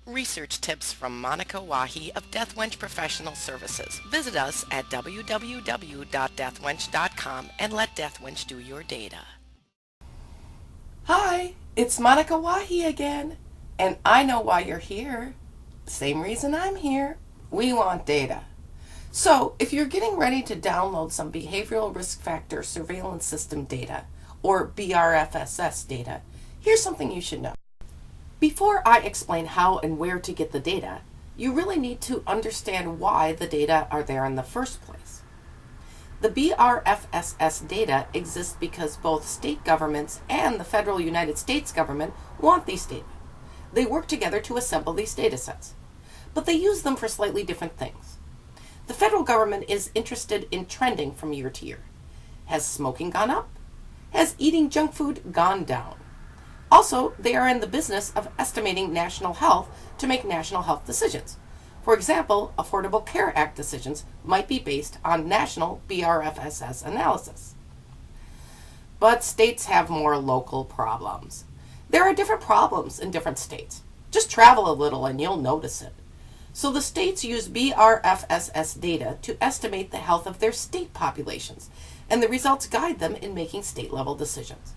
Research tips from Monica Wahi of Deathwench Professional Services. Visit us at www.deathwench.com and let Deathwench do your data. Hi, it's Monica Wahi again, and I know why you're here. Same reason I'm here. We want data. So, if you're getting ready to download some behavioral risk factor surveillance system data, or BRFSS data, here's something you should know. Before I explain how and where to get the data, you really need to understand why the data are there in the first place. The BRFSS data exists because both state governments and the federal United States government want these data. They work together to assemble these data sets, but they use them for slightly different things. The federal government is interested in trending from year to year. Has smoking gone up? Has eating junk food gone down? Also, they are in the business of estimating national health to make national health decisions. For example, Affordable Care Act decisions might be based on national BRFSS analysis. But states have more local problems. There are different problems in different states. Just travel a little and you'll notice it. So the states use BRFSS data to estimate the health of their state populations, and the results guide them in making state-level decisions.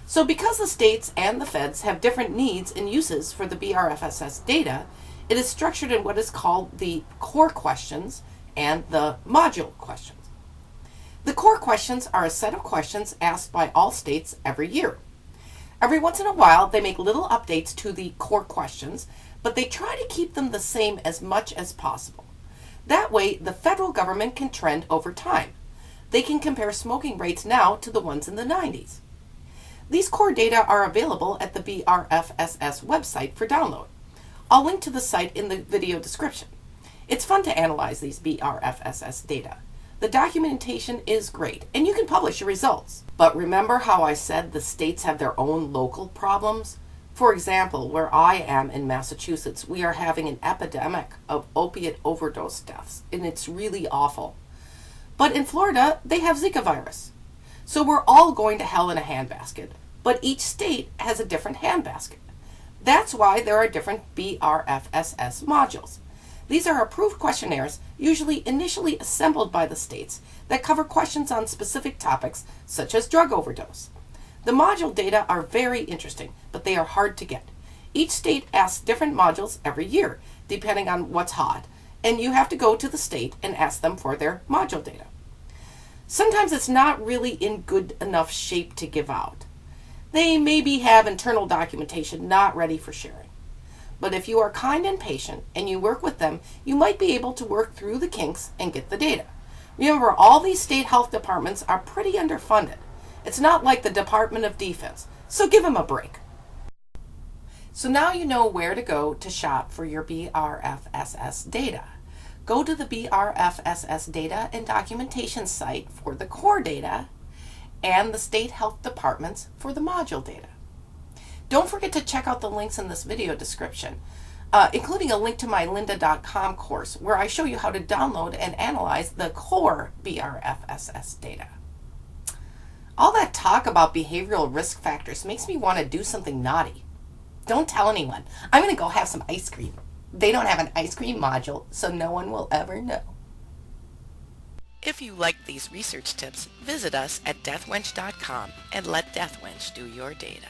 So because the states and the feds have different needs and uses for the BRFSS data, it is structured in what is called the core questions and the module questions. The core questions are a set of questions asked by all states every year. Every once in a while, they make little updates to the core questions, but they try to keep them the same as much as possible. That way, the federal government can trend over time. They can compare smoking rates now to the ones in the 90s. These core data are available at the BRFSS website for download. I'll link to the site in the video description. It's fun to analyze these BRFSS data. The documentation is great, and you can publish your results. But remember how I said the states have their own local problems? For example, where I am in Massachusetts, we are having an epidemic of opiate overdose deaths, and it's really awful. But in Florida, they have Zika virus. So we're all going to hell in a handbasket, but each state has a different handbasket. That's why there are different BRFSS modules. These are approved questionnaires, usually initially assembled by the states, that cover questions on specific topics, such as drug overdose. The module data are very interesting, but they are hard to get. Each state asks different modules every year, depending on what's hot, and you have to go to the state and ask them for their module data. Sometimes it's not really in good enough shape to give out. They maybe have internal documentation not ready for sharing. But if you are kind and patient and you work with them, you might be able to work through the kinks and get the data. Remember, all these state health departments are pretty underfunded. It's not like the Department of Defense, so give them a break. So now you know where to go to shop for your BRFSS data. Go to the BRFSS data and documentation site for the core data and the state health departments for the module data. Don't forget to check out the links in this video description, including a link to my lynda.com course where I show you how to download and analyze the core BRFSS data. All that talk about behavioral risk factors makes me want to do something naughty. Don't tell anyone. I'm going to go have some ice cream. They don't have an ice cream module, so no one will ever know. If you like these research tips, visit us at deathwench.com and let Deathwench do your data.